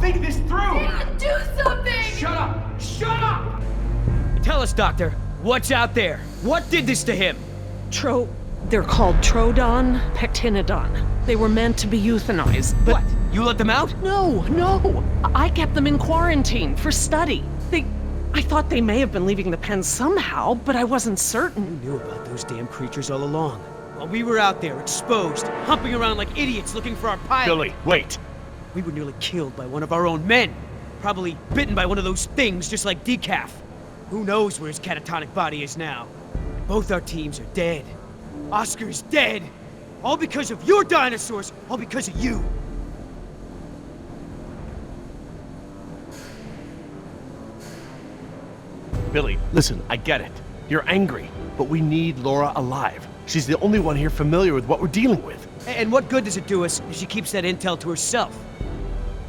think this through! Do something! Shut up! Shut up! Tell us, Doctor, what's out there? What did this to him? They're called Trodon Pectinodon. They were meant to be euthanized, but... What? You let them out? No. I kept them in quarantine for study. I thought they may have been leaving the pen somehow, but I wasn't certain. I knew about those damn creatures all along. While we were out there, exposed, humping around like idiots looking for our pilot. Billy, wait! We were nearly killed by one of our own men. Probably bitten by one of those things just like Decaf. Who knows where his catatonic body is now? Both our teams are dead. Oscar's dead. All because of your dinosaurs. All because of you. Billy, listen, I get it. You're angry, but we need Laura alive. She's the only one here familiar with what we're dealing with. And what good does it do us if she keeps that intel to herself?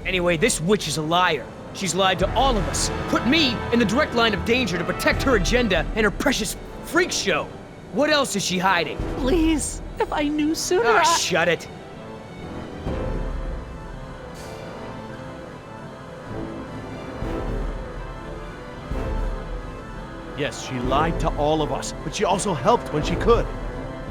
Anyway, this witch is a liar. She's lied to all of us. Put me in the direct line of danger to protect her agenda and her precious freak show. What else is she hiding? Please, if I knew sooner, Ah, shut it. Yes, she lied to all of us, but she also helped when she could.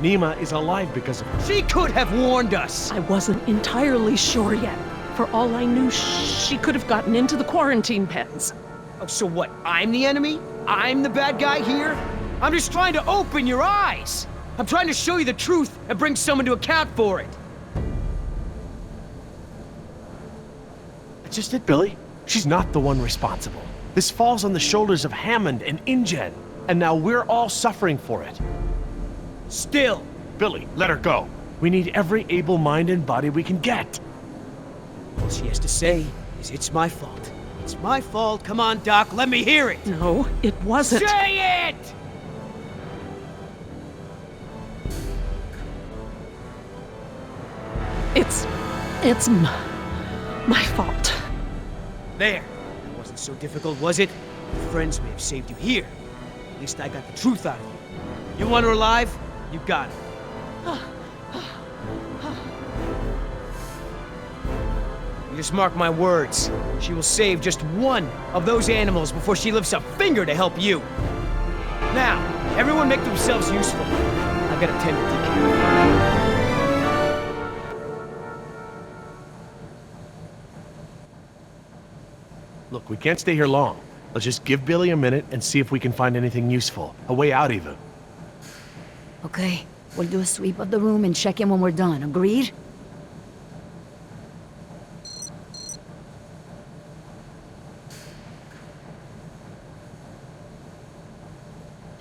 Nima is alive because of her. She could have warned us. I wasn't entirely sure yet. For all I knew, she could have gotten into the quarantine pens. Oh, so what? I'm the enemy? I'm the bad guy here? I'm just trying to open your eyes. I'm trying to show you the truth and bring someone to account for it. That's just it, Billy. She's not the one responsible. This falls on the shoulders of Hammond and InGen, and now we're all suffering for it. Still. Billy, let her go. We need every able mind and body we can get. All she has to say is it's my fault. It's my fault. Come on, Doc, let me hear it. No, it wasn't. Say it! It's my fault. There. That wasn't so difficult, was it? Your friends may have saved you here. At least I got the truth out of you. You want her alive? You got her. You just mark my words. She will save just one of those animals before she lifts a finger to help you. Now, everyone make themselves useful. I've got to tend to Decaf. Look, we can't stay here long. Let's just give Billy a minute and see if we can find anything useful. A way out, even. Okay, we'll do a sweep of the room and check in when we're done. Agreed?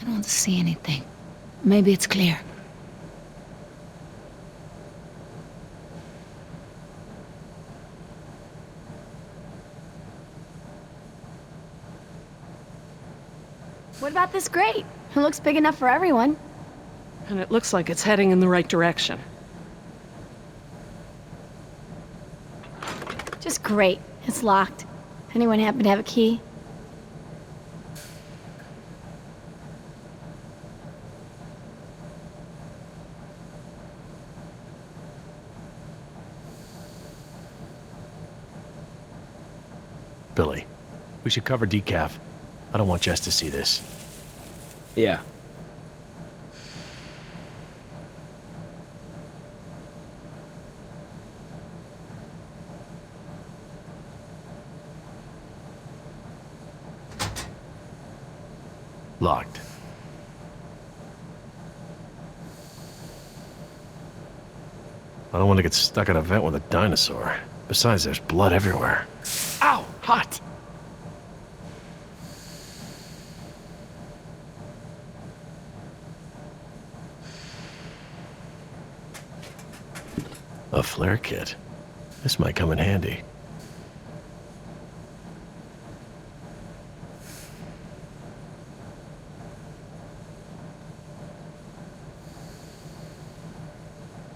I don't see anything. Maybe it's clear. What about this grate? It looks big enough for everyone. And it looks like it's heading in the right direction. Just great. It's locked. Anyone happen to have a key? Billy, we should cover Decaf. I don't want Jess to see this. Yeah. Locked. I don't want to get stuck at a vent with a dinosaur. Besides, there's blood everywhere. Ow! Hot! A flare kit. This might come in handy.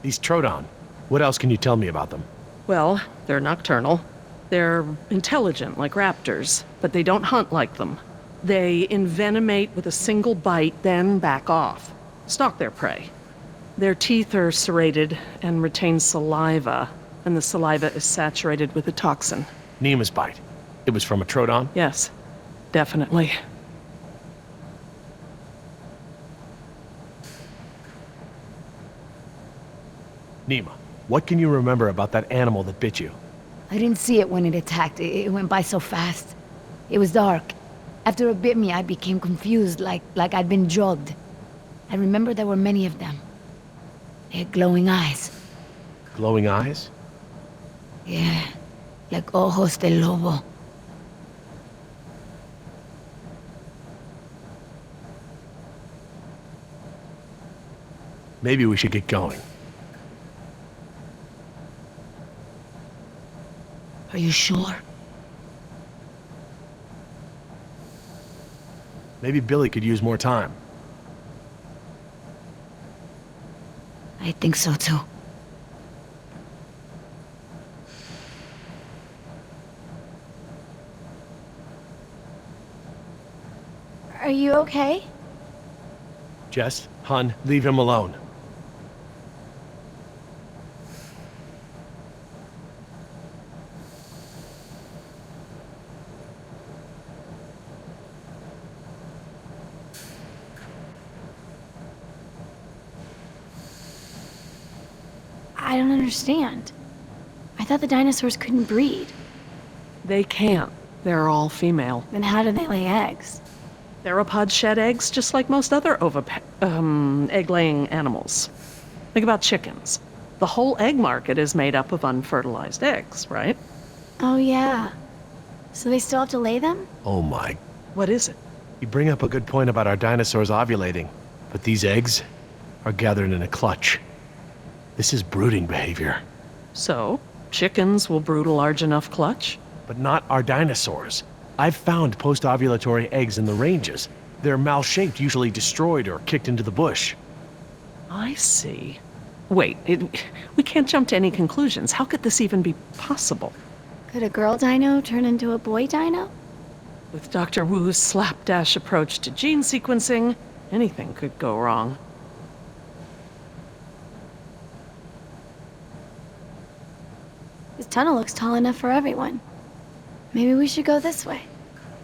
These Trodon. What else can you tell me about them? Well, they're nocturnal. They're intelligent like raptors, but they don't hunt like them. They envenomate with a single bite, then back off. Stalk their prey. Their teeth are serrated and retain saliva, and the saliva is saturated with a toxin. Nima's bite. It was from a Troodon? Yes, definitely. Nima, what can you remember about that animal that bit you? I didn't see it when it attacked. It went by so fast. It was dark. After it bit me, I became confused, like I'd been drugged. I remember there were many of them. They had glowing eyes. Glowing eyes? Yeah, like ojos de lobo. Maybe we should get going. Are you sure? Maybe Billy could use more time. I think so too. Are you okay? Jess, Hun, leave him alone. I don't understand. I thought the dinosaurs couldn't breed. They can't. They're all female. Then how do they lay eggs? Theropods shed eggs just like most other egg-laying animals. Think about chickens. The whole egg market is made up of unfertilized eggs, right? Oh yeah. So they still have to lay them? Oh my. What is it? You bring up a good point about our dinosaurs ovulating, but these eggs are gathered in a clutch. This is brooding behavior. So, chickens will brood a large enough clutch? But not our dinosaurs. I've found post-ovulatory eggs in the ranges. They're mal-shaped, usually destroyed or kicked into the bush. I see. Wait, we can't jump to any conclusions. How could this even be possible? Could a girl dino turn into a boy dino? With Dr. Wu's slapdash approach to gene sequencing, anything could go wrong. This tunnel looks tall enough for everyone. Maybe we should go this way.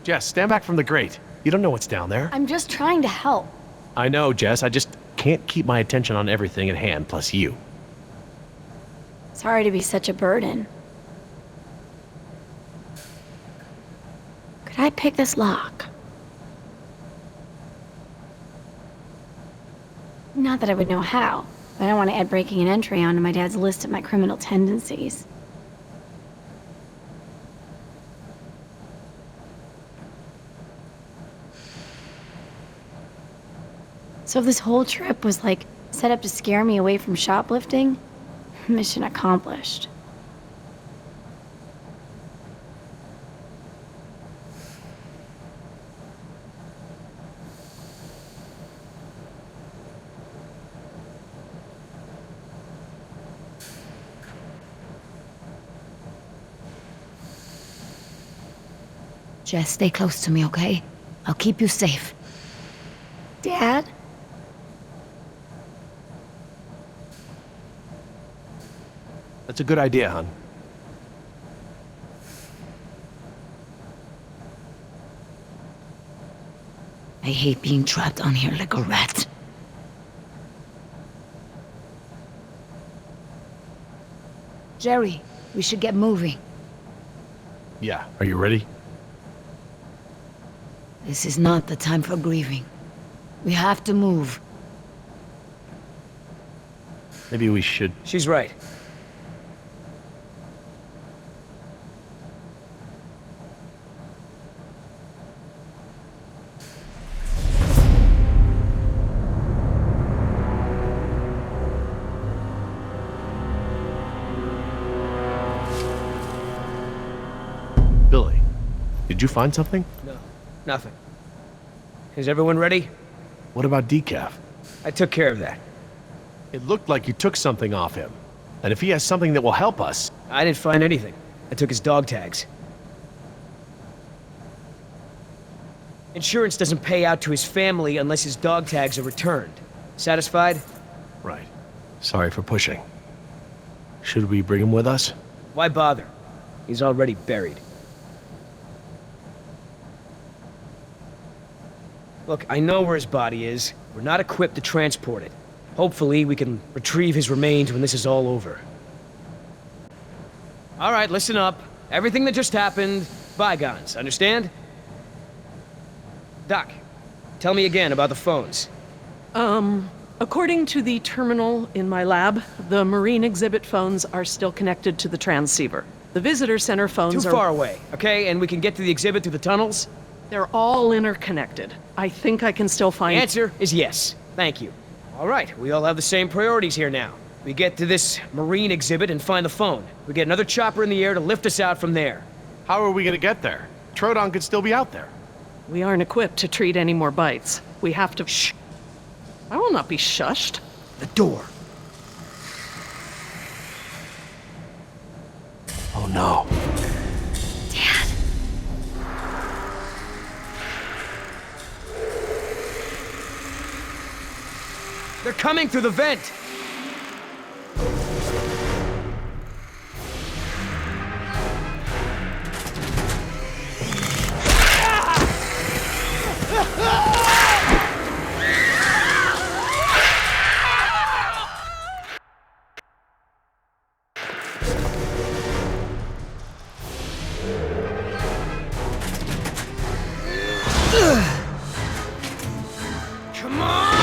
Jess, stand back from the grate. You don't know what's down there. I'm just trying to help. I know, Jess. I just can't keep my attention on everything at hand, plus you. Sorry to be such a burden. Could I pick this lock? Not that I would know how, but I don't want to add breaking and entry onto my dad's list of my criminal tendencies. So if this whole trip was like set up to scare me away from shoplifting, mission accomplished. Jess, stay close to me, okay? I'll keep you safe. Dad? That's a good idea, hon. I hate being trapped on here like a rat. Jerry, we should get moving. Yeah, are you ready? This is not the time for grieving. We have to move. Maybe we should... She's right. Billy, did you find something? No, nothing. Is everyone ready? What about Decaf? I took care of that. It looked like you took something off him. And if he has something that will help us... I didn't find anything. I took his dog tags. Insurance doesn't pay out to his family unless his dog tags are returned. Satisfied? Right. Sorry for pushing. Should we bring him with us? Why bother? He's already buried. Look, I know where his body is. We're not equipped to transport it. Hopefully, we can retrieve his remains when this is all over. Alright, listen up. Everything that just happened, bygones, understand? Doc, tell me again about the phones. According to the terminal in my lab, the marine exhibit phones are still connected to the transceiver. The visitor center phones Too far away, okay? And we can get to the exhibit through the tunnels? They're all interconnected. I think I can still The find... answer is yes. Thank you. Alright, we all have the same priorities here now. We get to this marine exhibit and find the phone. We get another chopper in the air to lift us out from there. How are we gonna get there? Troodon could still be out there. We aren't equipped to treat any more bites. We have to... Shh! I will not be shushed. The door. Oh no. Dad. They're coming through the vent! Come on!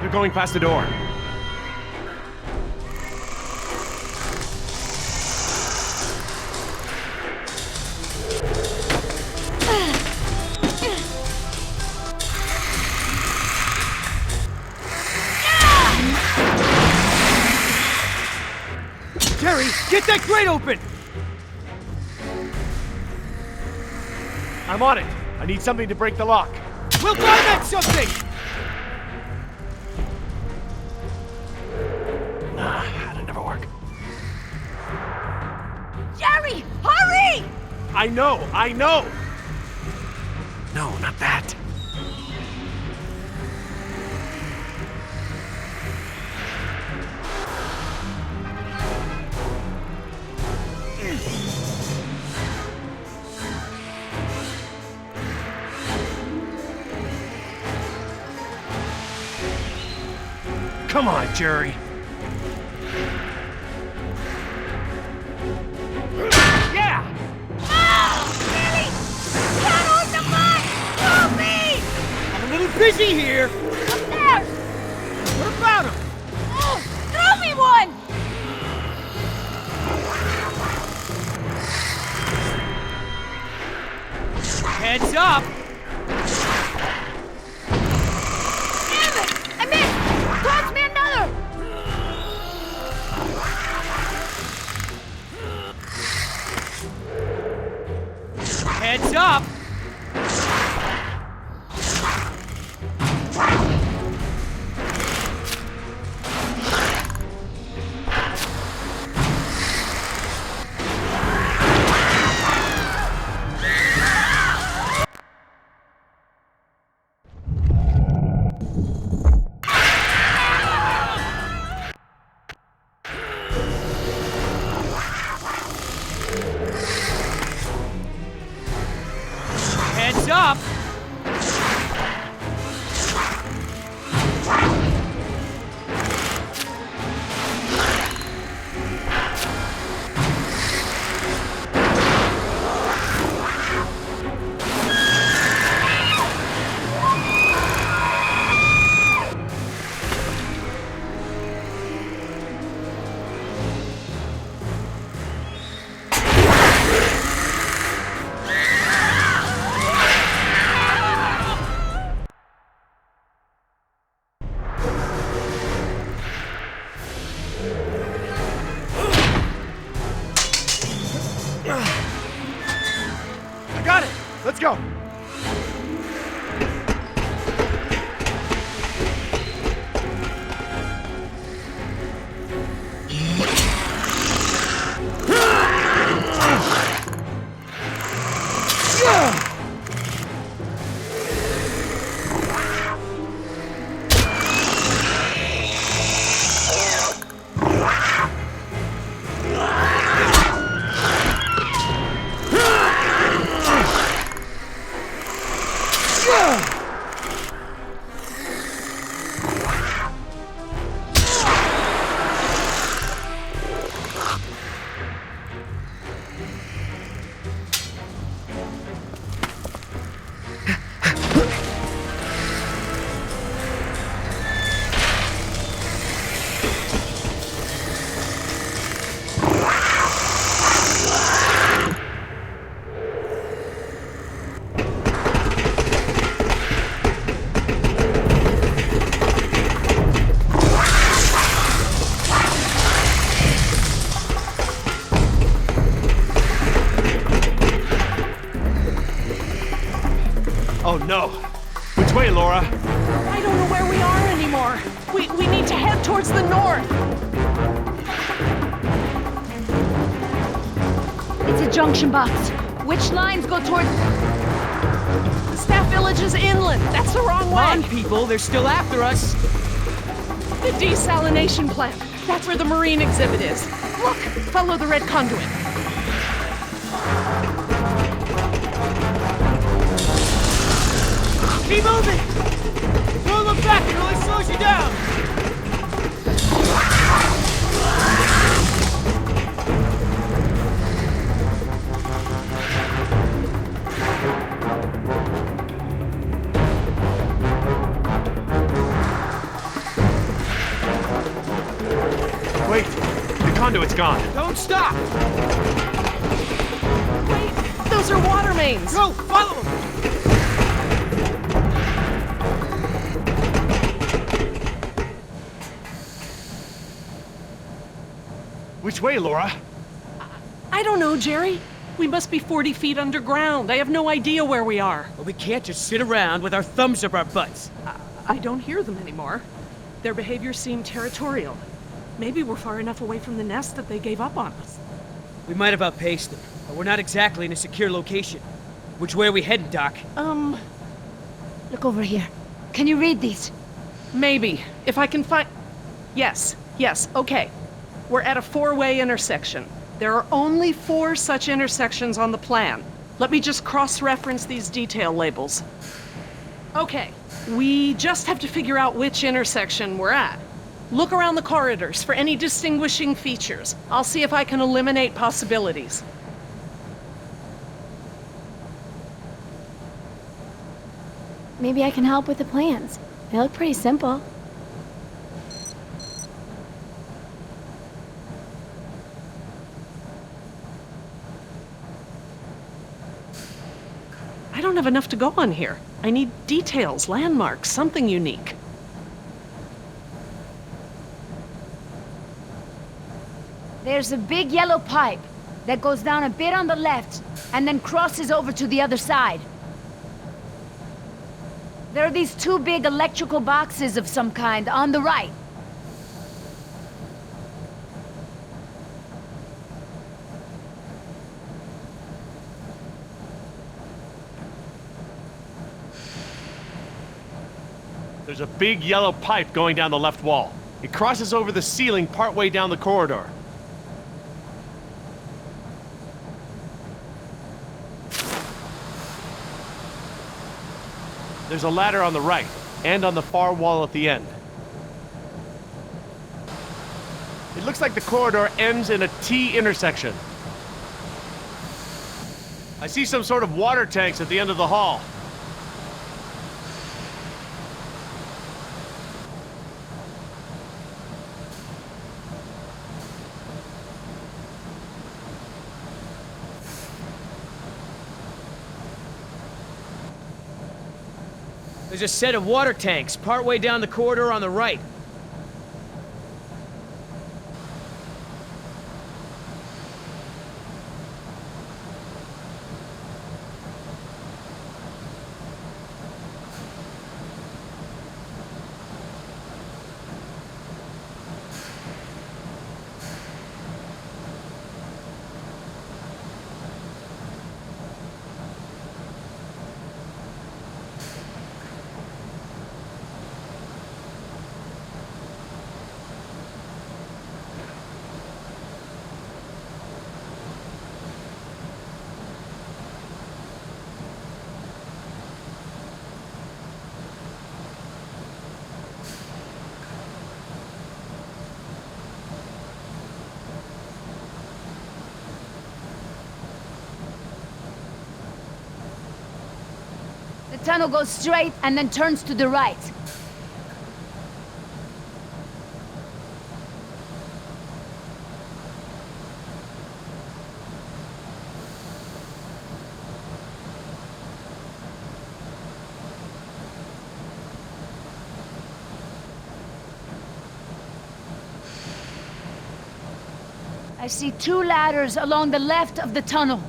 They're going past the door. Jerry, get that grate open! I'm on it. I need something to break the lock. We'll buy that something! Nah, that'll never work. Jerry, hurry! I know! No, not that. Come on, Jerry. Yeah! I'm a little busy here! There! What about him? Oh, throw me one! Heads up! Damn it! I missed! Toss me another! Heads up! way, Laura? I don't know where we are anymore. We need to head towards the north. It's a junction box. Which lines go towards... The staff village is inland. That's the wrong Come way. on, people, they're still after us. The desalination plant. That's where the marine exhibit is. Look, follow the red conduit. Keep moving! Don't look back, it really slows you down! Wait, the conduit's gone. Don't stop! Wait, those are water mains. Go, follow them! Which way, Laura? I don't know, Jerry. We must be 40 feet underground. I have no idea where we are. But we can't just sit around with our thumbs up our butts. I don't hear them anymore. Their behavior seemed territorial. Maybe we're far enough away from the nest that they gave up on us. We might have outpaced them, but we're not exactly in a secure location. Which way are we heading, Doc? Look over here. Can you read these? Maybe. If I can find... Yes, okay. We're at a four-way intersection. There are only 4 such intersections on the plan. Let me just cross-reference these detail labels. Okay, we just have to figure out which intersection we're at. Look around the corridors for any distinguishing features. I'll see if I can eliminate possibilities. Maybe I can help with the plans. They look pretty simple. I don't have enough to go on here. I need details, landmarks, something unique. There's a big yellow pipe that goes down a bit on the left and then crosses over to the other side. There are these 2 big electrical boxes of some kind on the right. There's a big yellow pipe going down the left wall. It crosses over the ceiling partway down the corridor. There's a ladder on the right, and on the far wall at the end. It looks like the corridor ends in a T intersection. I see some sort of water tanks at the end of the hall. There's a set of water tanks partway down the corridor on the right. The tunnel goes straight and then turns to the right. I see 2 ladders along the left of the tunnel.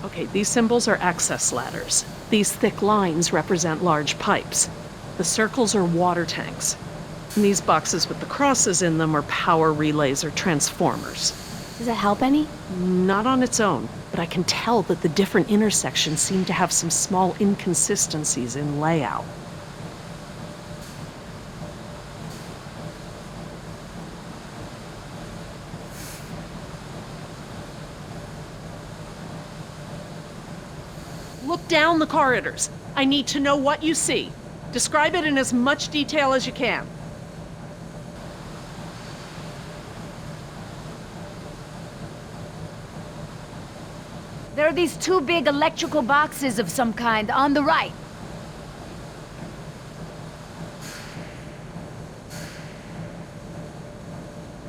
Okay, these symbols are access ladders. These thick lines represent large pipes. The circles are water tanks. And these boxes with the crosses in them are power relays or transformers. Does it help any? Not on its own, but I can tell that the different intersections seem to have some small inconsistencies in layout. Look down the corridors. I need to know what you see. Describe it in as much detail as you can. There are these two big electrical boxes of some kind on the right.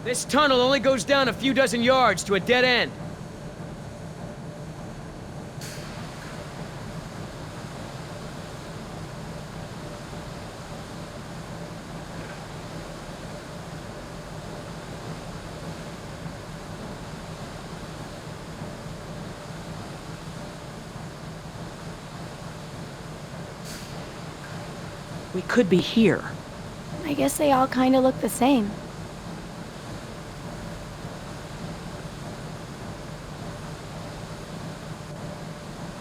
This tunnel only goes down a few dozen yards to a dead end. We could be here. I guess they all kind of look the same.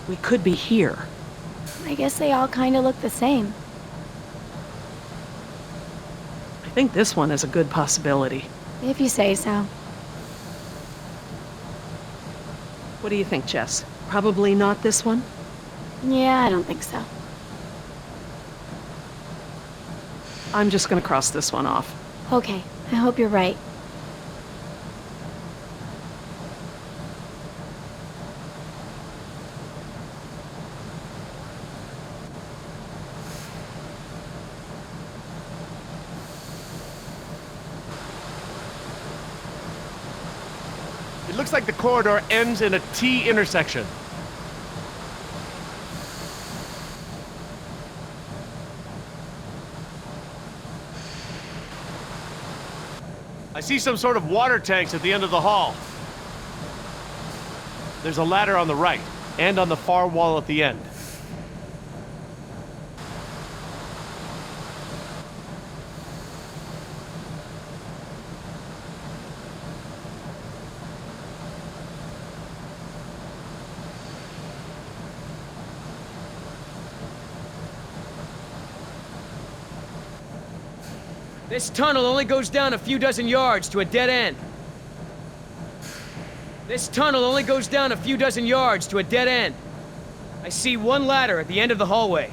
We could be here. I guess they all kind of look the same. I think this one is a good possibility. If you say so. What do you think, Jess? Probably not this one? Yeah, I don't think so. I'm just gonna cross this one off. Okay, I hope you're right. It looks like the corridor ends in a T intersection. I see some sort of water tanks at the end of the hall. There's a ladder on the right, and on the far wall at the end. This tunnel only goes down a few dozen yards to a dead end. This tunnel only goes down a few dozen yards to a dead end. I see one ladder at the end of the hallway.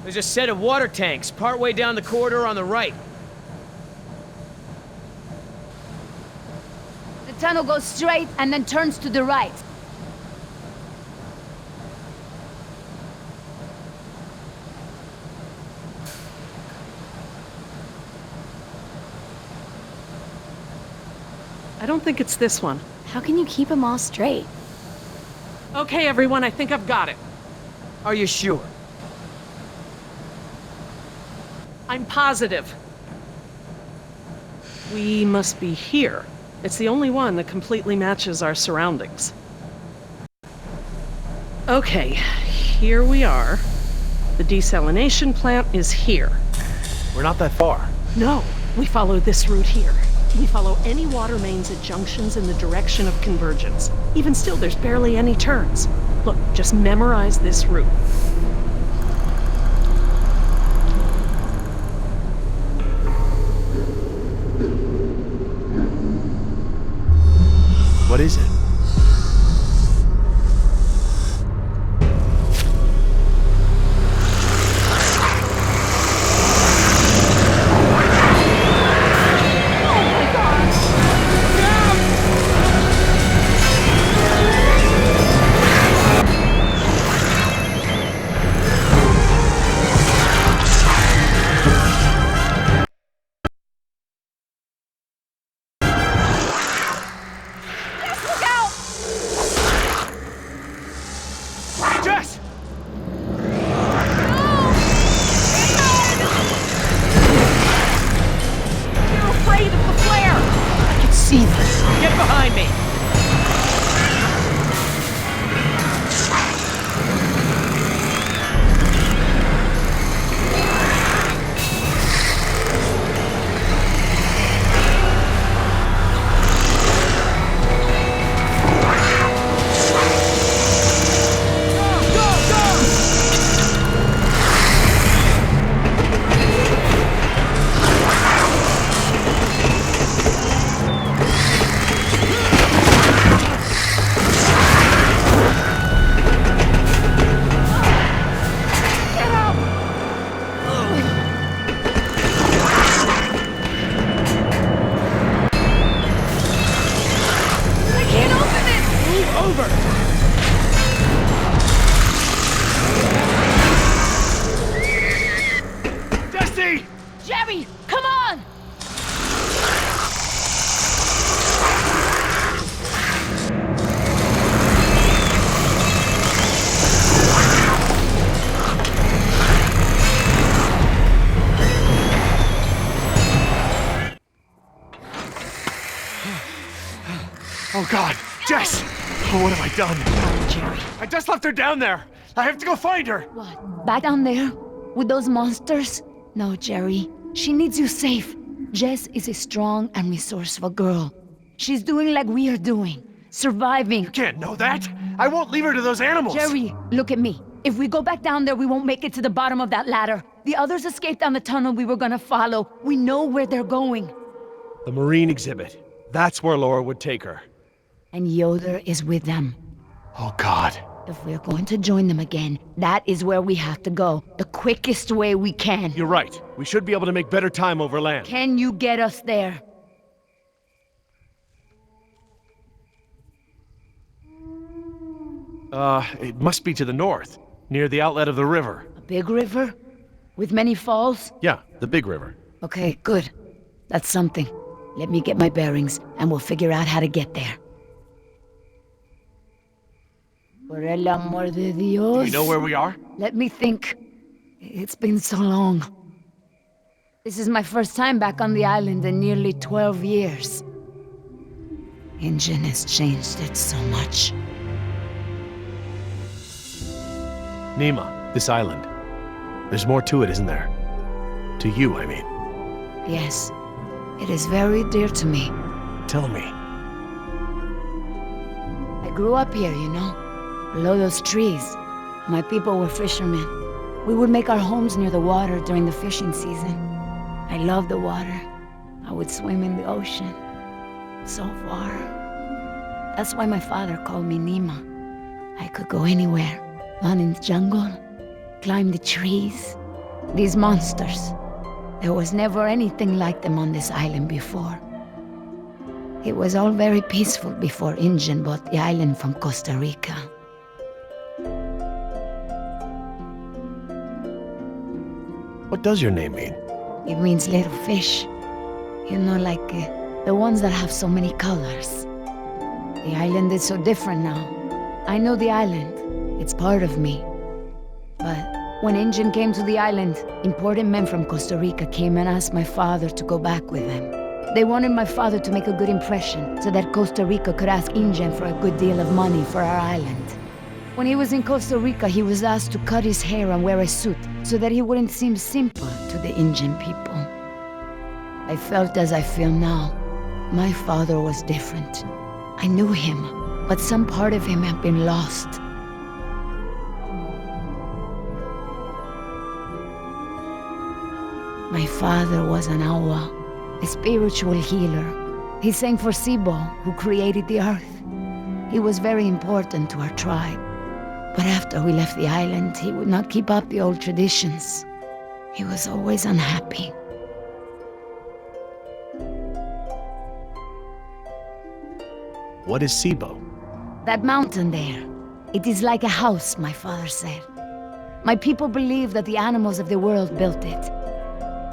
There's a set of water tanks partway down the corridor on the right. The tunnel goes straight and then turns to the right. I don't think it's this one. How can you keep them all straight? Okay, everyone, I think I've got it. Are you sure? I'm positive. We must be here. It's the only one that completely matches our surroundings. Okay, here we are. The desalination plant is here. We're not that far. No, we follow this route here. We follow any water mains at junctions in the direction of convergence. Even still, there's barely any turns. Look, just memorize this route. What is it? fever. Get behind me! Jerry, come on! Oh God, Jess! Oh, what have I done? Oh, Jerry. I just left her down there. I have to go find her. What? Back down there? With those monsters? No, Jerry. She needs you safe. Jess is a strong and resourceful girl. She's doing like we are doing. Surviving. You can't know that. I won't leave her to those animals. Jerry, look at me. If we go back down there, we won't make it to the bottom of that ladder. The others escaped down the tunnel we were gonna follow. We know where they're going. The marine exhibit. That's where Laura would take her. And Yoder is with them. Oh God. If we're going to join them again, that is where we have to go. The quickest way we can. You're right. We should be able to make better time over land. Can you get us there? It must be to the north, near the outlet of the river. A big river? With many falls? Yeah, the big river. Okay, good. That's something. Let me get my bearings, and we'll figure out how to get there. Por el amor de Dios. Do you know where we are? Let me think. It's been so long. This is my first time back on the island in nearly 12 years. Ingen has changed it so much. Nima, this island. There's more to it, isn't there? To you, I mean. Yes, it is very dear to me. Tell me. I grew up here, you know, below those trees. My people were fishermen. We would make our homes near the water during the fishing season. I loved the water. I would swim in the ocean. So far. That's why my father called me Nima. I could go anywhere. Run in the jungle, climb the trees. These monsters. There was never anything like them on this island before. It was all very peaceful before Ingen bought the island from Costa Rica. What does your name mean? It means little fish. You know, like the ones that have so many colors. The island is so different now. I know the island. It's part of me. But when Ingen came to the island, important men from Costa Rica came and asked my father to go back with them. They wanted my father to make a good impression so that Costa Rica could ask Ingen for a good deal of money for our island. When he was in Costa Rica, he was asked to cut his hair and wear a suit so that he wouldn't seem simple to the Ingen people. I felt as I feel now. My father was different. I knew him, but some part of him had been lost. My father was an awa, a spiritual healer. He sang for Sibo, who created the earth. He was very important to our tribe. But after we left the island, he would not keep up the old traditions. He was always unhappy. What is Sibo? That mountain there, it is like a house, my father said. My people believe that the animals of the world built it.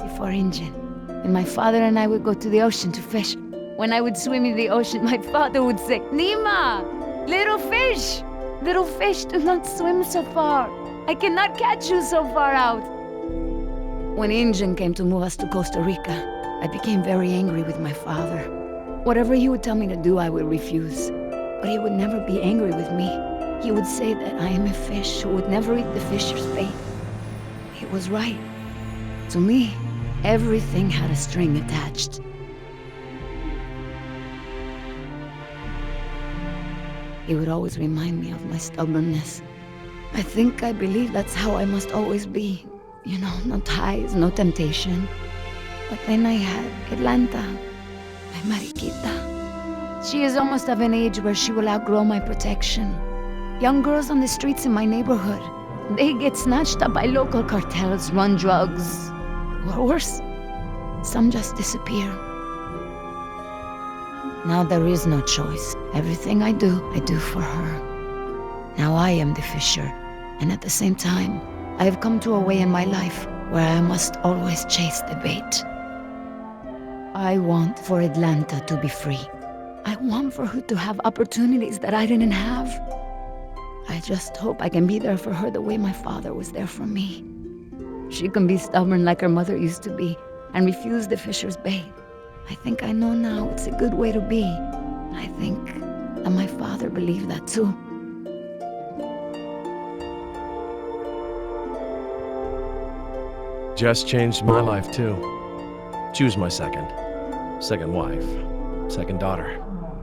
Before Ingen. And my father and I would go to the ocean to fish. When I would swim in the ocean, my father would say, Nima! Little fish! Little fish, do not swim so far. I cannot catch you so far out. When Ingen came to move us to Costa Rica, I became very angry with my father. Whatever he would tell me to do, I would refuse. But he would never be angry with me. He would say that I am a fish who would never eat the fisher's bait. He was right. To me, everything had a string attached. He would always remind me of my stubbornness. I believe that's how I must always be. You know, no ties, no temptation. But then I had Atlanta, my Mariquita. She is almost of an age where she will outgrow my protection. Young girls on the streets in my neighborhood, they get snatched up by local cartels, run drugs, or worse, some just disappear. Now there is no choice. Everything I do for her. Now I am the fisher, and at the same time, I have come to a way in my life where I must always chase the bait. I want for Atlanta to be free. I want for her to have opportunities that I didn't have. I just hope I can be there for her the way my father was there for me. She can be stubborn like her mother used to be and refuse the fisher's bait. I think I know now it's a good way to be. I think that my father believed that too. Jess changed my life too. She was my second wife, second daughter.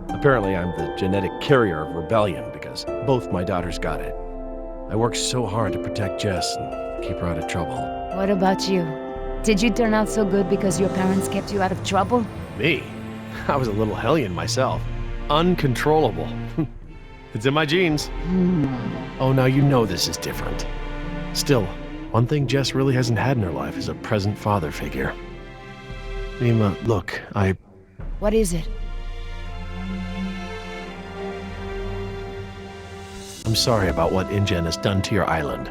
Apparently I'm the genetic carrier of rebellion because both my daughters got it. I worked so hard to protect Jess and keep her out of trouble. What about you? Did you turn out so good because your parents kept you out of trouble? Me? I was a little hellion myself. Uncontrollable. It's in my genes. Oh, now you know this is different. Still, one thing Jess really hasn't had in her life is a present father figure. Nima, look, What is it? I'm sorry about what InGen has done to your island.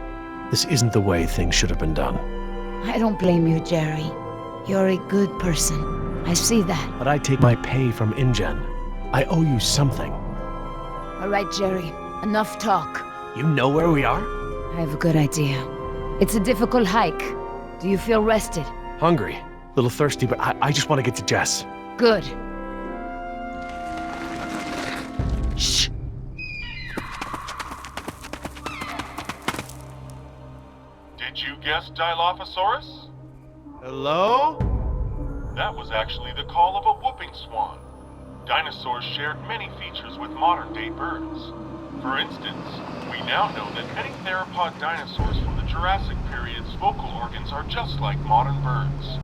This isn't the way things should have been done. I don't blame you, Jerry. You're a good person. I see that. But I take my pay from InGen. I owe you something. All right, Jerry. Enough talk. You know where we are? I have a good idea. It's a difficult hike. Do you feel rested? Hungry. A little thirsty, but I just want to get to Jess. Good. Shh. Did you guess Dilophosaurus? Hello? That was actually the call of a whooping swan. Dinosaurs shared many features with modern-day birds. For instance, we now know that many theropod dinosaurs from the Jurassic period's vocal organs are just like modern birds.